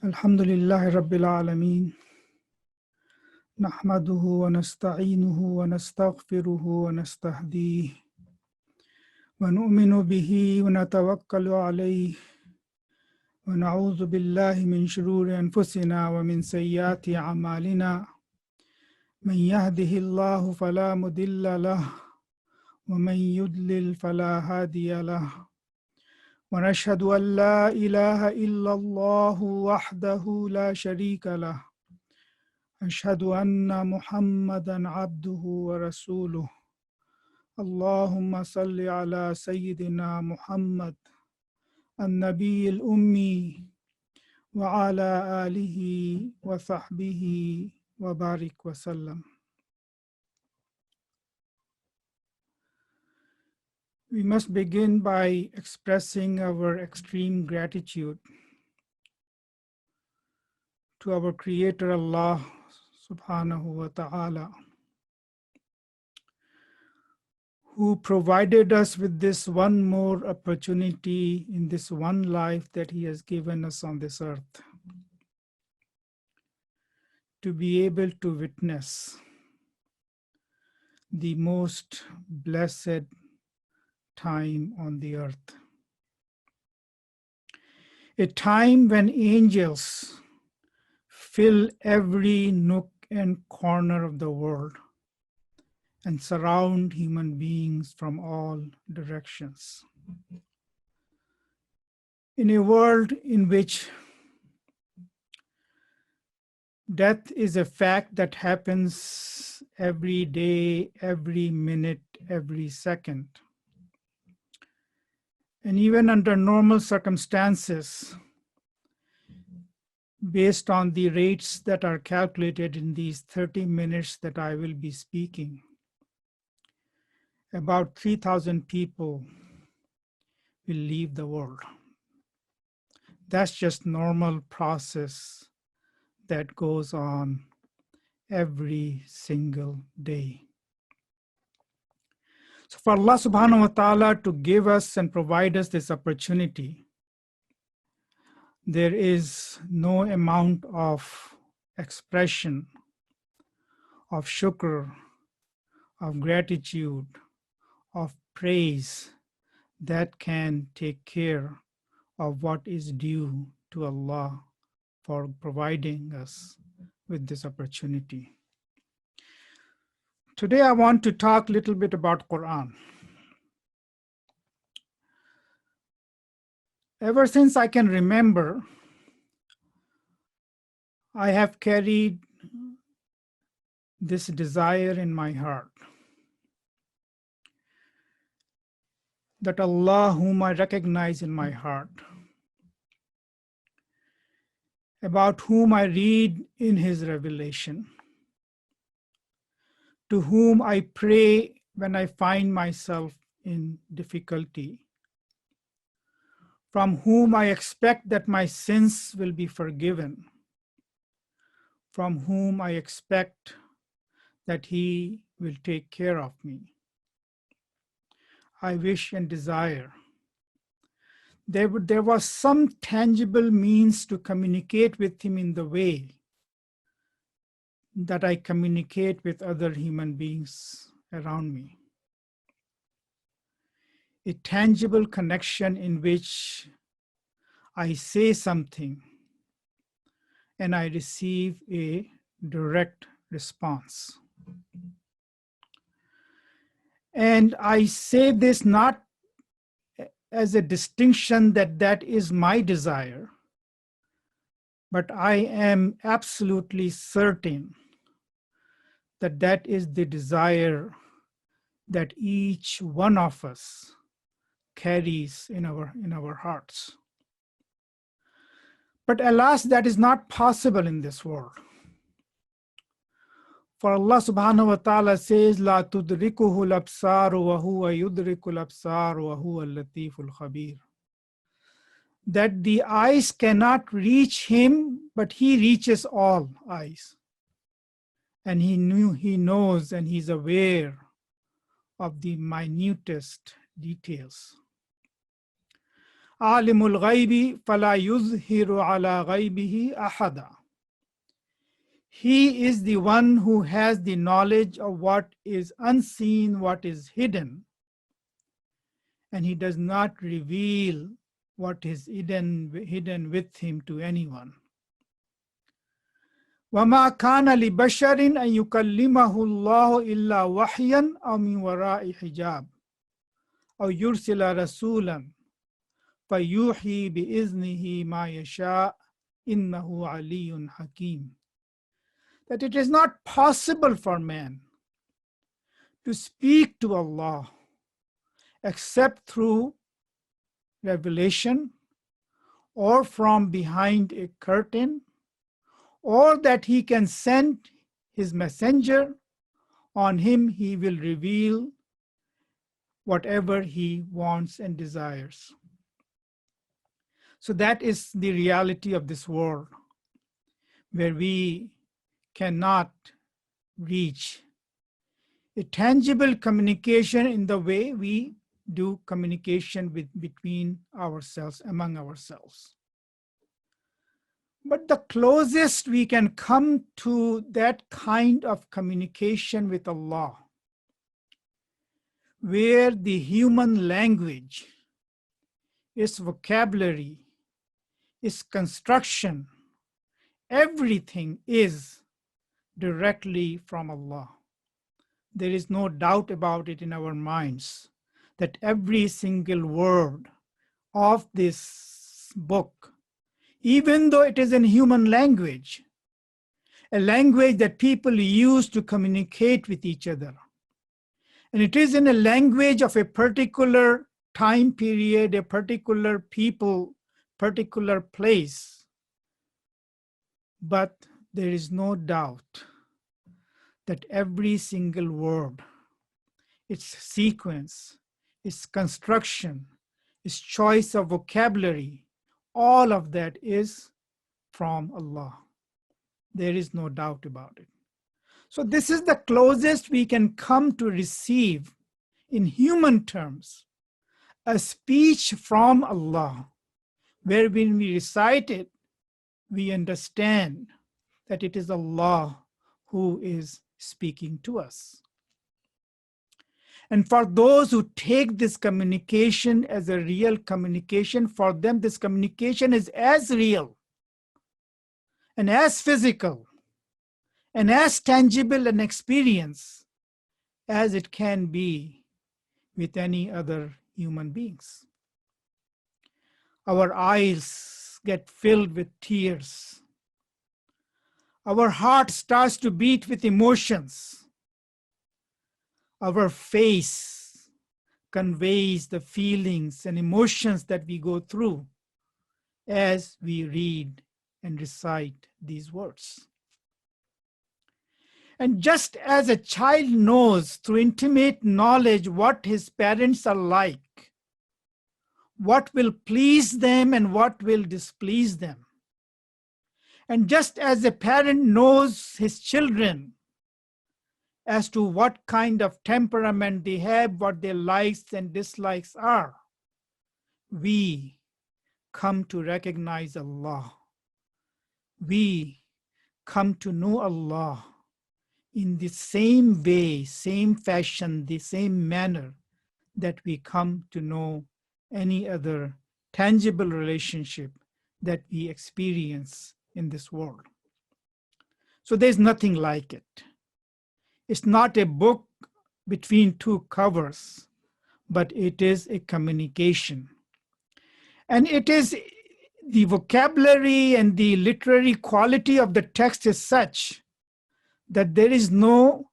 Alhamdulillahi Rabbil Alameen. Nahmaduhu wa nasta'inuhu wa nastaghfiruhu wa nastahdihi. Wa nu'minu bihi wa natawakkalu alayhi. Wa na'udhu billahi min shururi anfusina wa min sayyiati a'malina. Man yahdihillahu fala mudilla lahu. Wa man yudlil fala hadiya lahu. ونشهد أن لا إله إلا الله وحده لا شريك له أشهد أن محمدا عبده ورسوله اللهم صل على سيدنا محمد النبي الأمي وعلى آله وصحبه وبارك وسلم. We must begin by expressing our extreme gratitude to our Creator Allah subhanahu wa ta'ala, who provided us with this one more opportunity in this one life that He has given us on this earth, to be able to witness the most blessed time on the earth. A time when angels fill every nook and corner of the world and surround human beings from all directions. In a world in which death is a fact that happens every day, every minute, every second, and even under normal circumstances, based on the rates that are calculated in these 30 minutes that I will be speaking, about 3,000 people will leave the world. That's just normal process that goes on every single day. So for Allah subhanahu wa ta'ala to give us and provide us this opportunity, there is no amount of expression, of shukr, of gratitude, of praise that can take care of what is due to Allah for providing us with this opportunity. Today I want to talk a little bit about Quran. Ever since I can remember, I have carried this desire in my heart that Allah, whom I recognize in my heart, about whom I read in His revelation, to whom I pray when I find myself in difficulty, from whom I expect that my sins will be forgiven, from whom I expect that He will take care of me. I wish and desire there was some tangible means to communicate with Him in the way that I communicate with other human beings around me. A tangible connection in which I say something and I receive a direct response. And I say this not as a distinction that is my desire, but I am absolutely certain that is the desire that each one of us carries in our hearts. But alas, that is not possible in this world. For Allah subhanahu wa ta'ala says, La tudrikuhu al-absar wa huwa yudriku al-absar wa huwa al-latiful khabir. That the eyes cannot reach Him, but He reaches all eyes. And He knows and He's aware of the minutest details. Alimul ghaibi fala yuzhiru ala ghaibihi ahada. He is the one who has the knowledge of what is unseen, what is hidden, and he does not reveal what is hidden with him to anyone. وَمَا كَانَ لِبَشَرٍ أَن يُكَلِّمَهُ اللَّهُ إِلَّا وَحْيًا أَوْ مِنْ وَرَاءِ حِجَابٍ أَوْ يُرْسِلَ رَسُولًا فَيُوحِي بِإِذْنِهِ مَا يَشَاءُ إِنَّهُ عَلِيٌّ حَكِيمٌ. That it is not possible for man to speak to Allah except through revelation or from behind a curtain, or that he can send his messenger. On him he will reveal whatever he wants and desires. So that is the reality of this world, where we cannot reach a tangible communication in the way we do communication between ourselves, among ourselves. But the closest we can come to that kind of communication with Allah, where the human language, its vocabulary, its construction, everything is directly from Allah. There is no doubt about it in our minds that every single word of this book, even though it is in human language, a language that people use to communicate with each other, and it is in a language of a particular time period, a particular people, particular place, but there is no doubt that every single word, its sequence, its construction, its choice of vocabulary, all of that is from Allah. There is no doubt about it. So this is the closest we can come to receive, in human terms, a speech from Allah, where when we recite it, we understand that it is Allah who is speaking to us. And for those who take this communication as a real communication, for them this communication is as real and as physical and as tangible an experience as it can be with any other human beings. Our eyes get filled with tears. Our heart starts to beat with emotions. Our face conveys the feelings and emotions that we go through as we read and recite these words. And just as a child knows through intimate knowledge what his parents are like, what will please them and what will displease them, and just as a parent knows his children as to what kind of temperament they have, what their likes and dislikes are, we come to recognize Allah. We come to know Allah in the same way, same fashion, the same manner that we come to know any other tangible relationship that we experience in this world. So there's nothing like it. It's not a book between two covers, but it is a communication. And it is the vocabulary and the literary quality of the text is such that there is no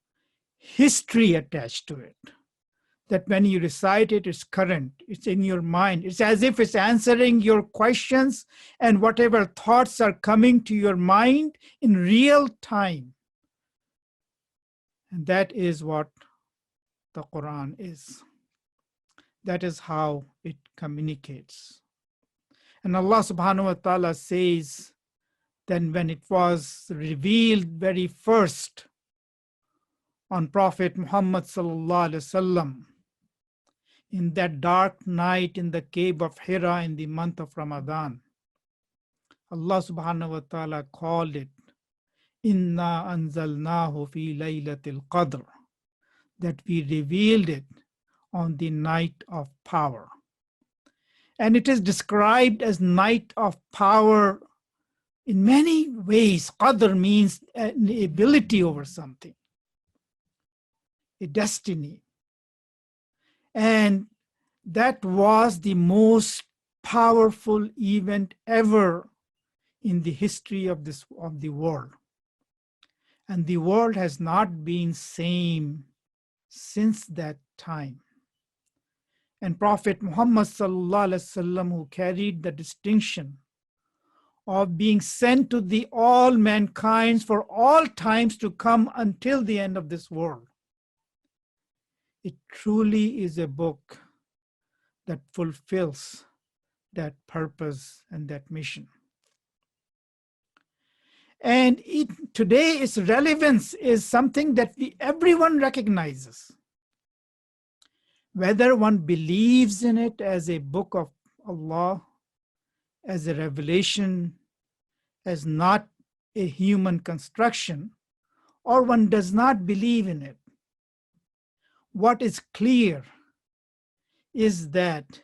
history attached to it. That when you recite it, it's current, it's in your mind. It's as if it's answering your questions and whatever thoughts are coming to your mind in real time. And that is what the Quran is. That is how it communicates. And Allah subhanahu wa ta'ala says, then when it was revealed very first on Prophet Muhammad sallallahu alaihi wasallam, in that dark night in the cave of Hira in the month of Ramadan. Allah subhanahu wa ta'ala called it, Inna anzalnahu fi laylatil qadr, that we revealed it on the night of power. And it is described as night of power in many ways. Qadr means an ability over something, a destiny. And that was the most powerful event ever in the history of the world. And the world has not been same since that time. And Prophet Muhammad sallallahu alaihi wasallam, who carried the distinction of being sent to the all mankind for all times to come until the end of this world, it truly is a book that fulfills that purpose and that mission. And today its relevance is something that everyone recognizes. Whether one believes in it as a book of Allah, as a revelation, as not a human construction, or one does not believe in it. What is clear is that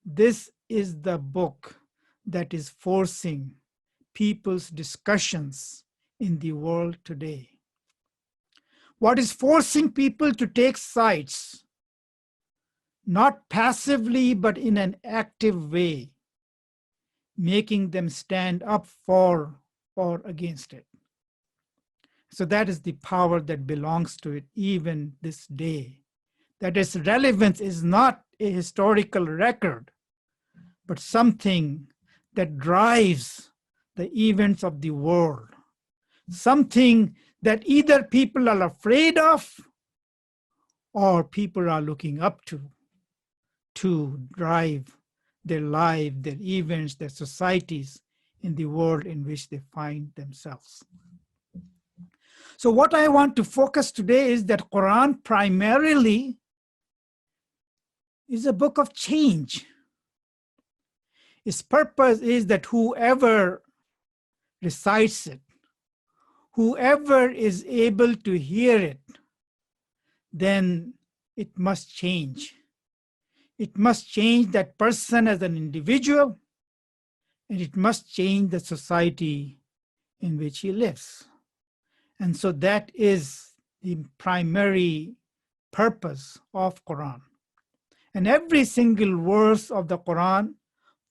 this is the book that is forcing people's discussions in the world today. What is forcing people to take sides, not passively, but in an active way, making them stand up for or against it. So that is the power that belongs to it even this day. That its relevance is not a historical record, but something that drives the events of the world. Something that either people are afraid of or people are looking up to drive their life, their events, their societies in the world in which they find themselves. So what I want to focus today is that Quran primarily is a book of change. Its purpose is that whoever recites it, whoever is able to hear it, then it must change. It must change that person as an individual, and it must change the society in which he lives. And so that is the primary purpose of Quran. And every single verse of the Quran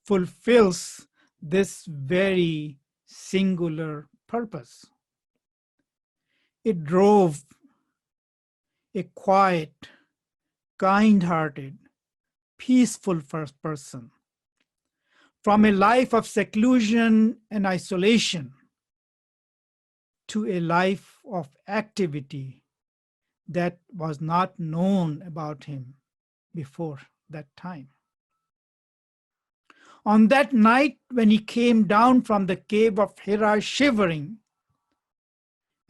fulfills this very singular purpose. It drove a quiet, kind-hearted, peaceful first person from a life of seclusion and isolation to a life of activity that was not known about him before that time. On that night when he came down from the cave of Hira shivering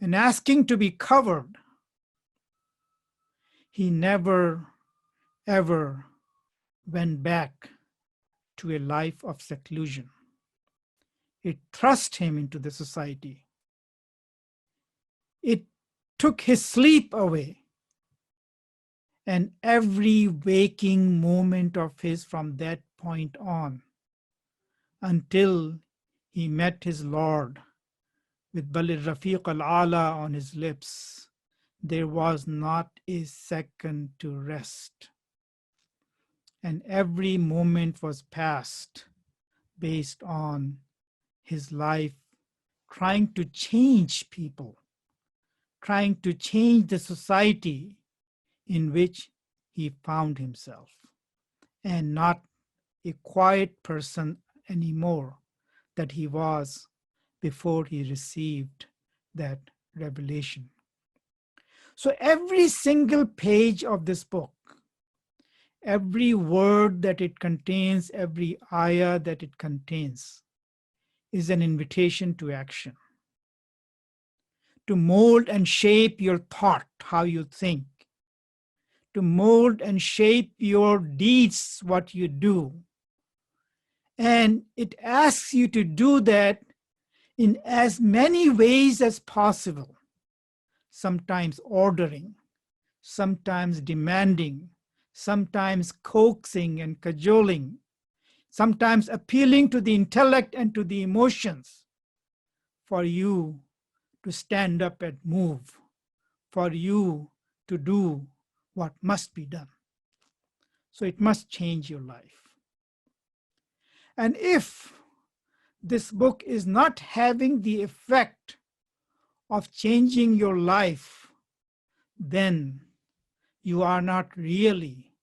and asking to be covered, he never ever went back to a life of seclusion. It thrust him into the society. It took his sleep away. And every waking moment of his from that point on, until he met his Lord with Balil Rafiq al-Ala on his lips, there was not a second to rest. And every moment was passed based on his life trying to change people, trying to change the society in which he found himself, and not a quiet person anymore that he was before he received that revelation. So every single page of this book, every word that it contains, every ayah that it contains, is an invitation to action, to mold and shape your thought, how you think, to mold and shape your deeds, what you do. And it asks you to do that in as many ways as possible, sometimes ordering, sometimes demanding, sometimes coaxing and cajoling, sometimes appealing to the intellect and to the emotions for you to stand up and move, for you to do what must be done. So it must change your life. And if this book is not having the effect of changing your life, then you are not really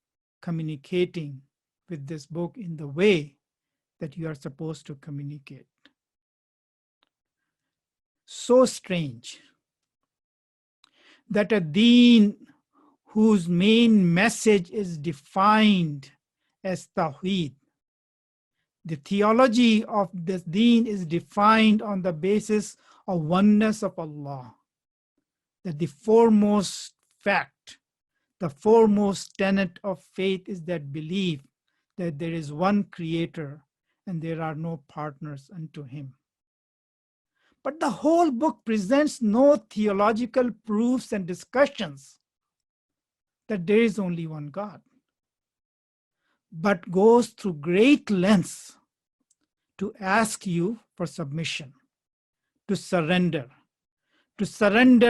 communicating with this book in the way that you are supposed to communicate. So strange that a deen whose main message is defined as Tawheed, the theology of this deen is defined on the basis of oneness of Allah, that the foremost fact, the foremost tenet of faith is that belief that there is one creator and there are no partners unto him. But the whole book presents no theological proofs and discussions that there is only one God, but goes through great lengths to ask you for submission, to surrender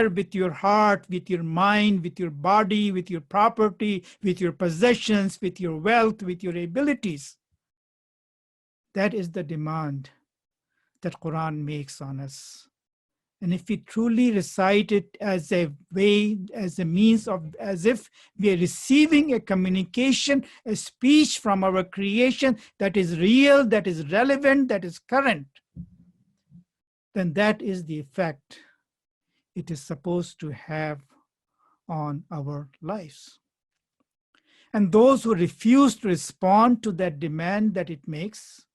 with your heart, with your mind, with your body, with your property, with your possessions, with your wealth, with your abilities. That is the demand that Quran makes on us. And if we truly recite it as a way, as a means of, as if we are receiving a communication, a speech from our creation that is real, that is relevant, that is current, then that is the effect it is supposed to have on our lives. And those who refuse to respond to that demand that it makes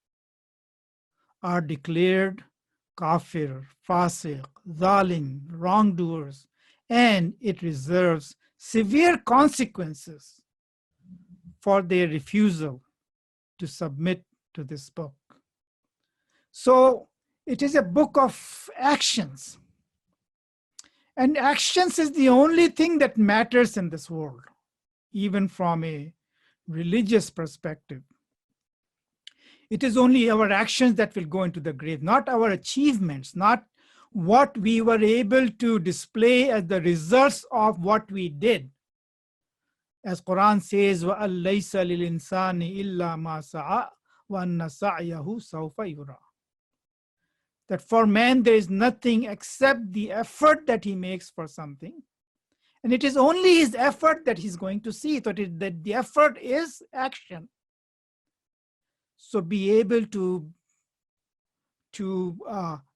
are declared kafir, fasiq, zalim, wrongdoers, and it reserves severe consequences for their refusal to submit to this book. So it is a book of actions. And actions is the only thing that matters in this world, even from a religious perspective. It is only our actions that will go into the grave, not our achievements, not what we were able to display as the results of what we did. As Quran says, وَأَلَّيْسَ لِلْإِنسَانِ إِلَّا مَا سَعَى وَأَنَّ سَعْيَهُ سَوْفَ يُرَى. That for man there is nothing except the effort that he makes for something. And it is only his effort that he's going to see. So that the effort is action. So be able to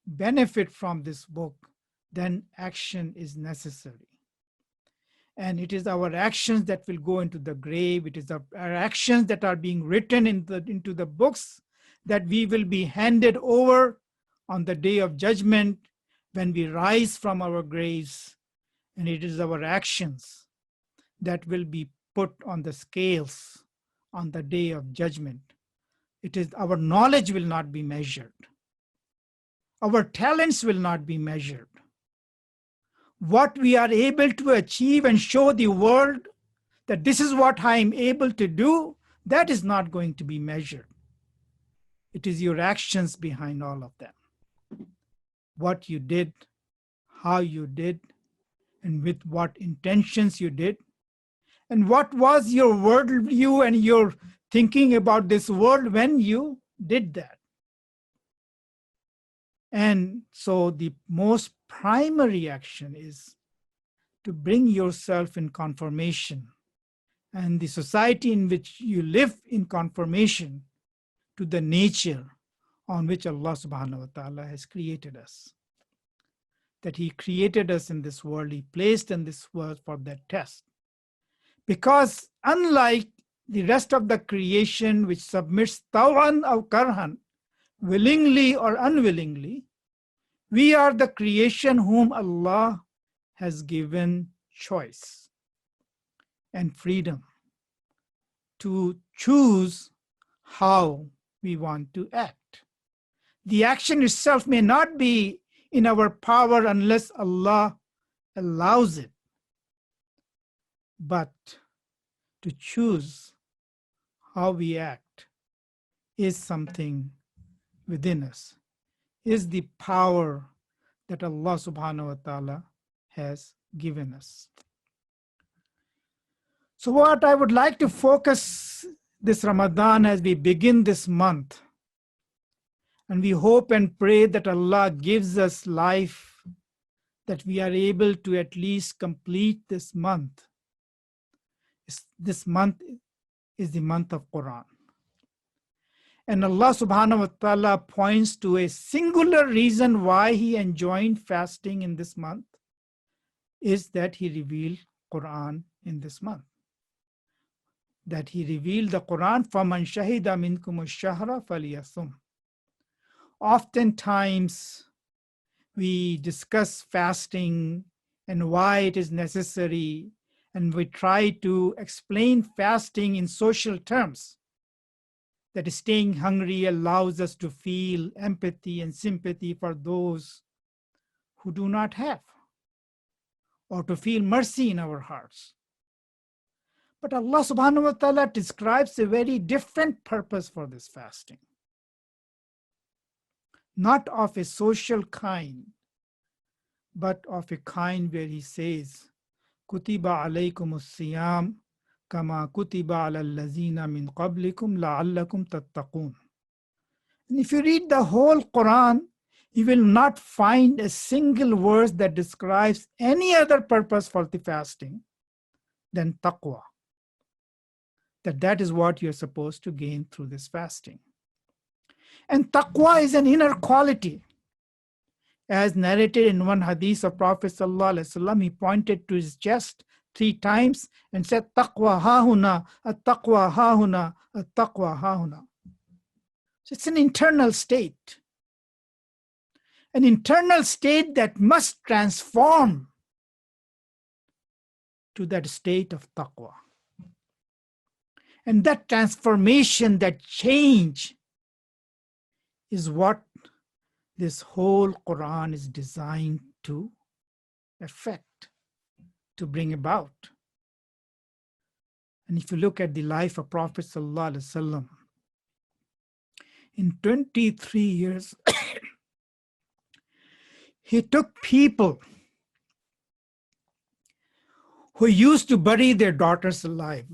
benefit from this book, then action is necessary. And it is our actions that will go into the grave. It is our actions that are being written into the books that we will be handed over on the day of judgment when we rise from our graves. And it is our actions that will be put on the scales on the day of judgment. It is our knowledge will not be measured. Our talents will not be measured. What we are able to achieve and show the world that this is what I am able to do, that is not going to be measured. It is your actions behind all of them. What you did, how you did, and with what intentions you did, and what was your worldview and your thinking about this world when you did that. And so the most primary action is to bring yourself in conformation and the society in which you live in conformation to the nature on which Allah subhanahu wa ta'ala has created us. That he created us in this world, he placed in this world for that test. Because unlike the rest of the creation which submits tawan or karhan, willingly or unwillingly, we are the creation whom Allah has given choice. and freedom to choose how we want to act. The action itself may not be in our power unless Allah allows it. But to choose how we act is something within us, is the power that Allah subhanahu wa ta'ala has given us. So what I would like to focus this Ramadan as we begin this month, and we hope and pray that Allah gives us life, that we are able to at least complete this month. This month is the month of Quran. And Allah subhanahu wa ta'ala points to a singular reason why He enjoined fasting in this month, is that He revealed Quran in this month. That He revealed the Quran, فَمَنْ شَهِدَ مِنْكُمُ الشَّهْرَ فَلْيَصُمْ. Oftentimes, we discuss fasting and why it is necessary, and we try to explain fasting in social terms. That staying hungry allows us to feel empathy and sympathy for those who do not have, or to feel mercy in our hearts. But Allah subhanahu wa ta'ala describes a very different purpose for this fasting. Not of a social kind, but of a kind where He says, Kutiba alaykumus siyam kama kutiba ala allazina min qablikum la'allakum tattaqun. And if you read the whole Quran, you will not find a single verse that describes any other purpose for the fasting than taqwa. That is what you're supposed to gain through this fasting. And taqwa is an inner quality. As narrated in one hadith of Prophet ﷺ, he pointed to his chest 3 times and said, Taqwa hahuna, at-taqwa hahuna, at-taqwa hahuna. So it's an internal state. An internal state that must transform to that state of taqwa. And that transformation, that change, is what this whole Quran is designed to effect, to bring about. And if you look at the life of Prophet ﷺ, in 23 years, he took people who used to bury their daughters alive.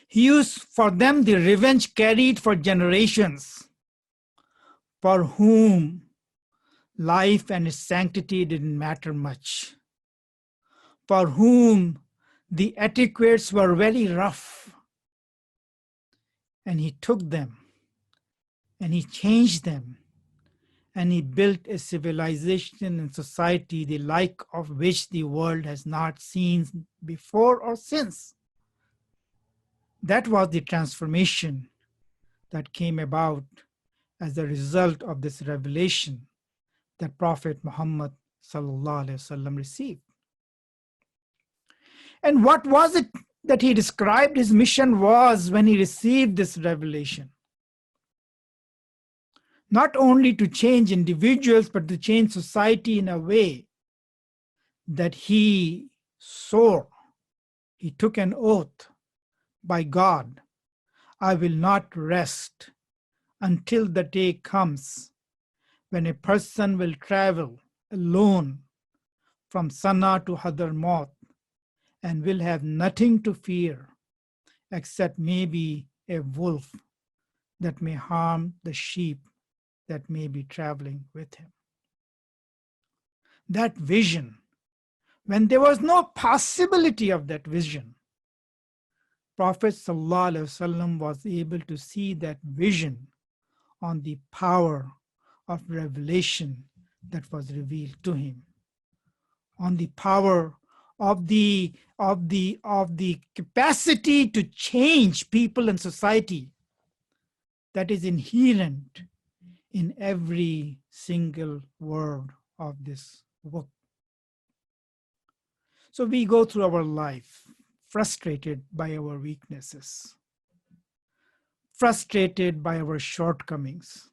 He used for them the revenge carried for generations, for whom life and its sanctity didn't matter much, for whom the etiquettes were very rough. And he took them and he changed them, and he built a civilization and society the like of which the world has not seen before or since. That was the transformation that came about as a result of this revelation that Prophet Muhammad ﷺ received. And what was it that he described his mission was when he received this revelation? Not only to change individuals, but to change society in a way that he swore, he took an oath by God, I will not rest until the day comes when a person will travel alone from Sana to Hadramaut and will have nothing to fear except maybe a wolf that may harm the sheep that may be traveling with him. That vision, when there was no possibility of that vision, Prophet ﷺ was able to see that vision on the power of revelation that was revealed to him, on the power of the capacity to change people and society that is inherent in every single word of this book. So we go through our life frustrated by our weaknesses, frustrated by our shortcomings.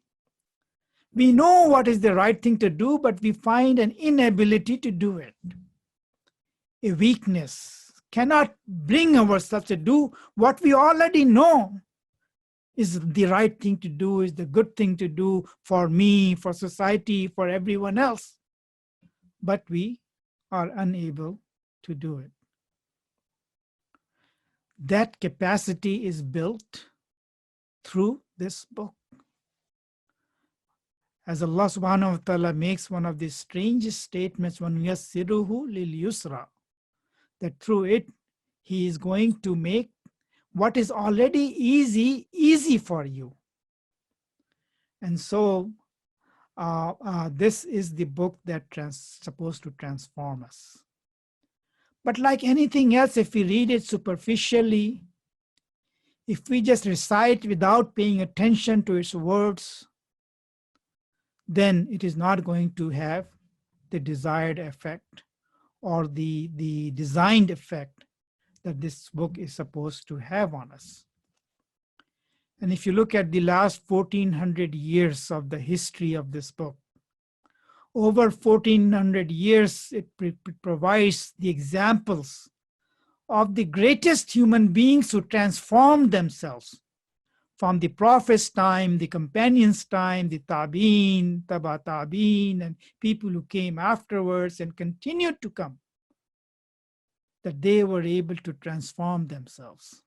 We know what is the right thing to do, but we find an inability to do it. A weakness cannot bring ourselves to do what we already know is the right thing to do, is the good thing to do for me, for society, for everyone else. But we are unable to do it. That capacity is built through this book. As Allah subhanahu wa ta'ala makes one of the strangest statements, وَنُيَسِّرُهُ لِلْيُسْرَى, that through it, He is going to make what is already easy, easy for you. And so, this is the book that supposed to transform us. But like anything else, if we read it superficially, if we just recite without paying attention to its words, then it is not going to have the desired effect or the designed effect that this book is supposed to have on us. And if you look at the last 1400 years of the history of this book, over 1400 years, it provides the examples of the greatest human beings who transformed themselves from the Prophet's time, the companions' time, the Tabi'in, Taba Tabi'in, and people who came afterwards and continued to come, that they were able to transform themselves.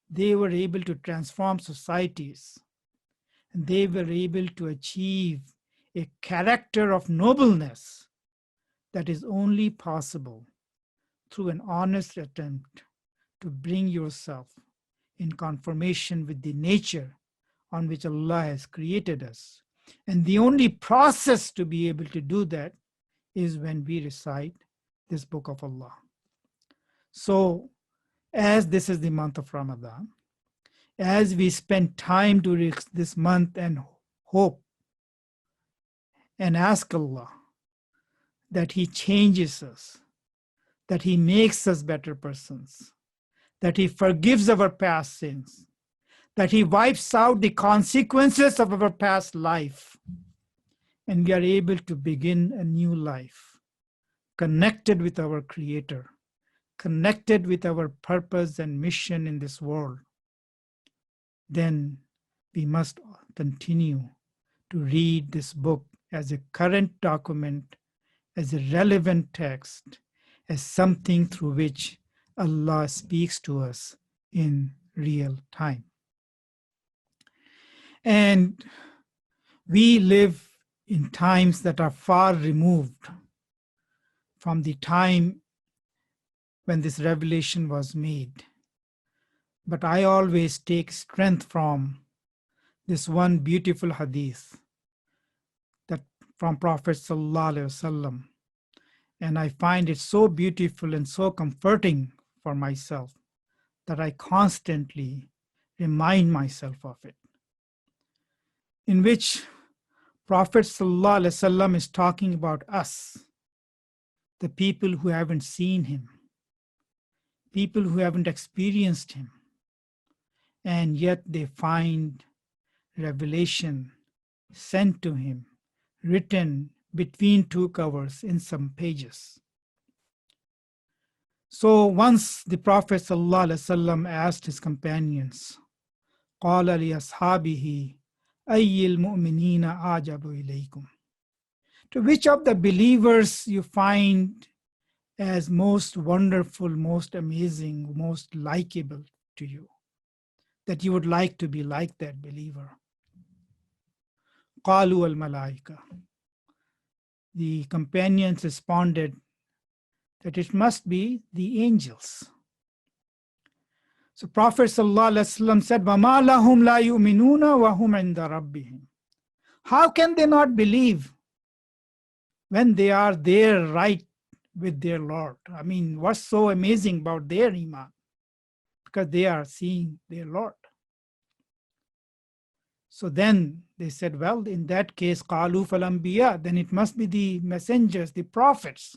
They were able to transform societies. And they were able to achieve a character of nobleness that is only possible through an honest attempt to bring yourself in conformation with the nature on which Allah has created us. And the only process to be able to do that is when we recite this book of Allah. So, as this is the month of Ramadan, as we spend time during this month and hope and ask Allah that He changes us, that He makes us better persons, that He forgives our past sins, that He wipes out the consequences of our past life, and we are able to begin a new life, connected with our Creator, connected with our purpose and mission in this world, then we must continue to read this book as a current document, as a relevant text, as something through which Allah speaks to us in real time. And we live in times that are far removed from the time when this revelation was made. But I always take strength from this one beautiful hadith that from Prophet Sallallahu Alaihi Wasallam. And I find it so beautiful and so comforting for myself that I constantly remind myself of it. In which Prophet Sallallahu Alaihi Wasallam is talking about us, the people who haven't seen Him, people who haven't experienced Him, and yet they find revelation sent to him, written between two covers in some pages. So once the Prophet ﷺ asked his companions, قَالَ لِأَصْحَابِهِ أَيِّ الْمُؤْمِنِينَ أَعْجَبُ إِلَيْكُمْ, to which of the believers you find as most wonderful, most amazing, most likable to you, that you would like to be like that believer? قَالُوا الْمَلَائِكَةِ, the companions responded that it must be the angels. So Prophet ﷺ said, وَمَا لَهُمْ لَا يُؤْمِنُونَ وَهُمْ عِنْدَ رَبِّهِمْ. How can they not believe when they are there right with their Lord? I mean, what's so amazing about their iman? Because they are seeing their Lord. So then they said, well, in that case, قَالُوا فَالْأَنْبِيَاء, then it must be the messengers, the prophets,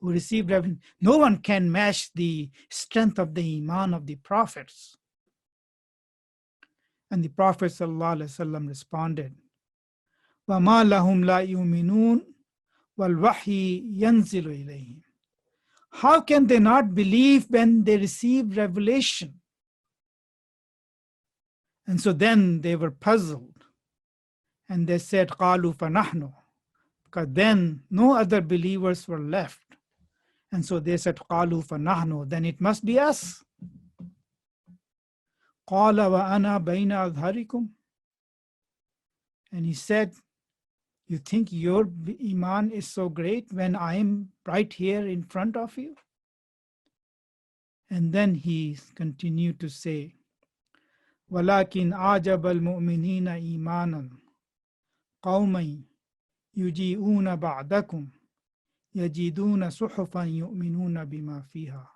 who received revelation. No one can match the strength of the iman of the prophets. And the Prophet ﷺ responded, وَمَا لَهُمْ لَا يُؤْمِنُونَ وَالْوَحْيِ يَنْزِلُ إِلَيْهِمْ. How can they not believe when they receive revelation? And so then they were puzzled. And they said, قَالُوا فَنَحْنُ. Because then no other believers were left. And so they said, قَالُوا فَنَحْنُ. Then it must be us. قَالَ وَأَنَا بَيْنَ أَظْهَرِكُمْ. And he said, you think your iman is so great when I am right here in front of you? And then he continued to say, وَلَكِنْ أَعْجَبَ الْمُؤْمِنِينَ إِيمَانًا قَوْمًا يُجِيئُونَ بَعْدَكُمْ يَجِدُونَ صُحُفًا يُؤْمِنُونَ بِمَا فِيهَا.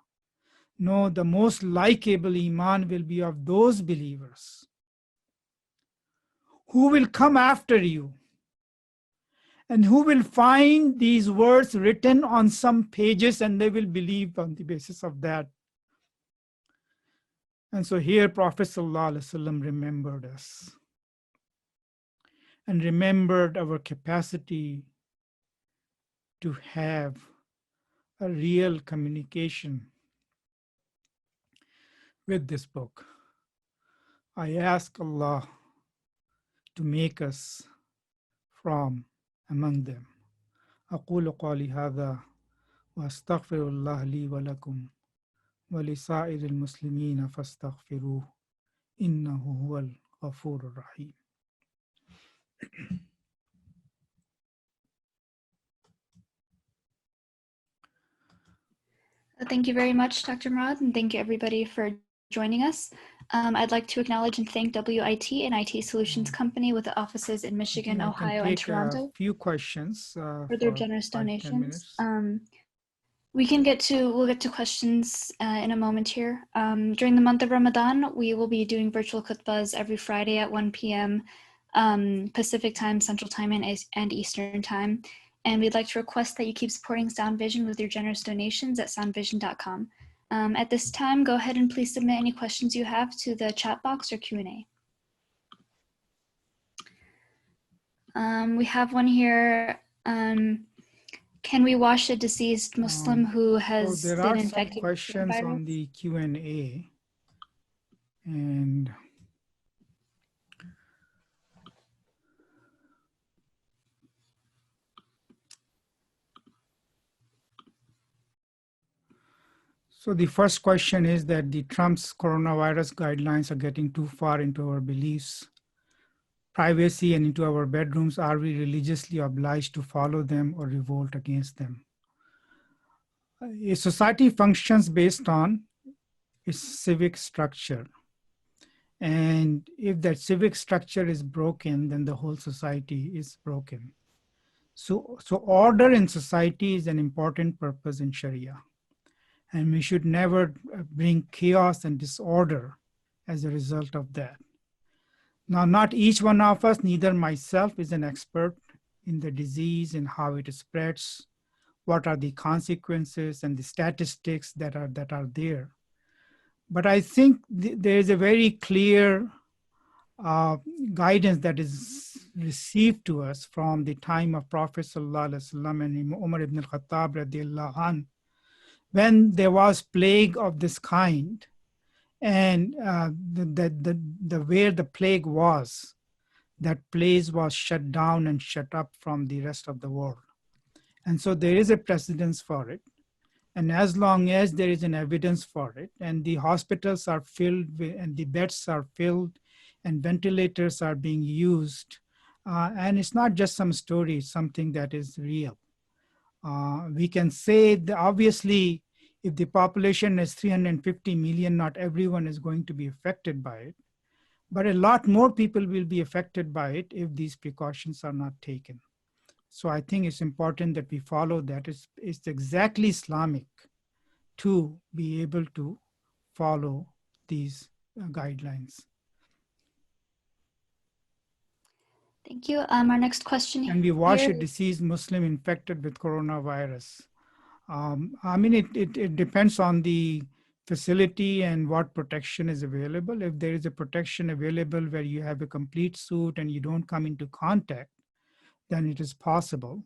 No, the most likable iman will be of those believers who will come after you and who will find these words written on some pages, and they will believe on the basis of that. And so here Prophet ﷺ remembered us and remembered our capacity to have a real communication with this book. I ask Allah to make us from among them. أقول قولي هذا وأستغفر الله لي ولكم ولسائر المسلمين فاستغفروه إنه هو الغفور الرحيم. Thank you very much, Dr. Murad, and thank you everybody for joining us. I'd like to acknowledge and thank WIT and IT Solutions Company with the offices in Michigan, Ohio, and Toronto. A few questions for their generous donations. We'll get to questions in a moment here. During the month of Ramadan, we will be doing virtual khutbas every Friday at 1 p.m. Pacific time, Central time, and Eastern time. And we'd like to request that you keep supporting Sound Vision with your generous donations at soundvision.com. At this time, go ahead and please submit any questions you have to the chat box or Q&A. We have one here. Can we wash a deceased Muslim who has been infected? There are some questions on the Q&A, and so the first question is that the Trump's coronavirus guidelines are getting too far into our beliefs, privacy, and into our bedrooms. Are we religiously obliged to follow them or revolt against them? A society functions based on its civic structure. And if that civic structure is broken, then the whole society is broken. So order in society is an important purpose in Sharia. And we should never bring chaos and disorder as a result of that. Now, not each one of us, neither myself, is an expert in the disease and how it spreads, what are the consequences and the statistics that are there. But I think there is a very clear guidance that is received to us from the time of Prophet ﷺ and Umar ibn al-Khattab radiallahu anh, when there was plague of this kind, and where the plague was, that place was shut down and shut up from the rest of the world. And so there is a precedence for it. And as long as there is an evidence for it, and the hospitals are filled with, and the beds are filled, and ventilators are being used, and it's not just some story, it's something that is real. We can say that obviously, if the population is 350 million, not everyone is going to be affected by it. But a lot more people will be affected by it if these precautions are not taken. So I think it's important that we follow that. It's exactly Islamic to be able to follow these guidelines. Thank you. Our next question here. And we wash a deceased Muslim infected with coronavirus. I mean, it depends on the facility and what protection is available. If there is a protection available where you have a complete suit and you don't come into contact, then it is possible.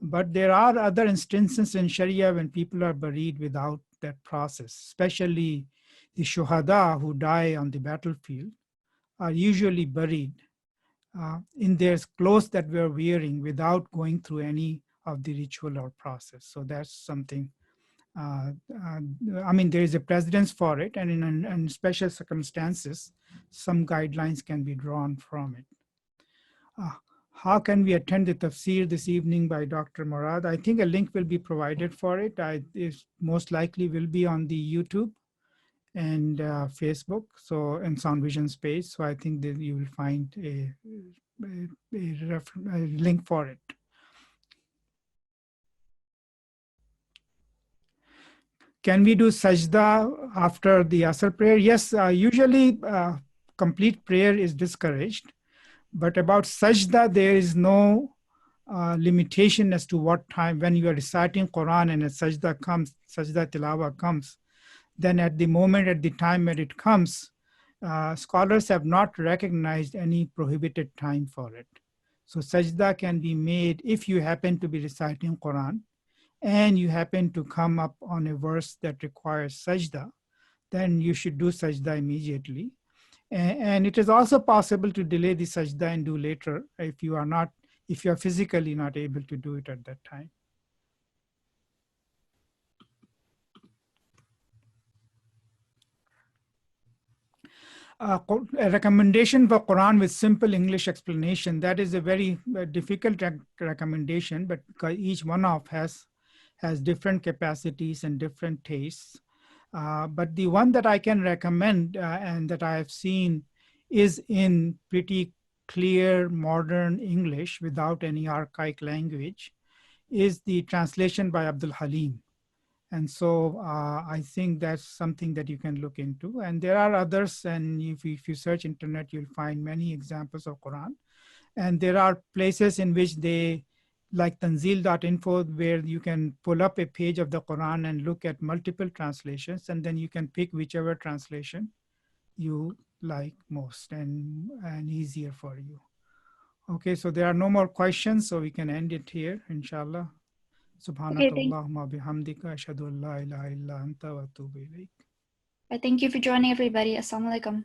But there are other instances in Sharia when people are buried without that process, especially the shuhada who die on the battlefield are usually buried in their clothes that we're wearing without going through any of the ritual or process. So that's something, I mean, there is a precedence for it, and in special circumstances, some guidelines can be drawn from it. How can we attend the tafsir this evening by Dr. Murad? I think a link will be provided for it. It most likely will be on the YouTube and Facebook, so and Sound Vision page. So I think that you will find a link for it. Can we do sajda after the Asr prayer? Yes, usually complete prayer is discouraged, but about sajda, there is no limitation as to what time. When you are reciting Quran and a sajda comes, sajda tilawa comes, then at the moment, at the time when it comes, scholars have not recognized any prohibited time for it. So sajda can be made if you happen to be reciting Quran and you happen to come up on a verse that requires sajda, then you should do sajda immediately. And it is also possible to delay the sajda and do later if you are physically not able to do it at that time. A recommendation for Quran with simple English explanation, that is a very difficult recommendation, but because each one of has different capacities and different tastes. But the one that I can recommend and that I have seen is in pretty clear modern English without any archaic language, is the translation by Abdul Halim. And so I think that's something that you can look into. And there are others, and if you search internet, you'll find many examples of Quran. And there are places in which they, like tanzil.info, where you can pull up a page of the Quran and look at multiple translations, and then you can pick whichever translation you like most and easier for you. Okay, so there are no more questions, so we can end it here, inshallah. Subhanakallahumma bihamdika ashhadu an la ilaha illa anta wa atubu ilayk. Thank you for joining, everybody. Assalamu alaikum.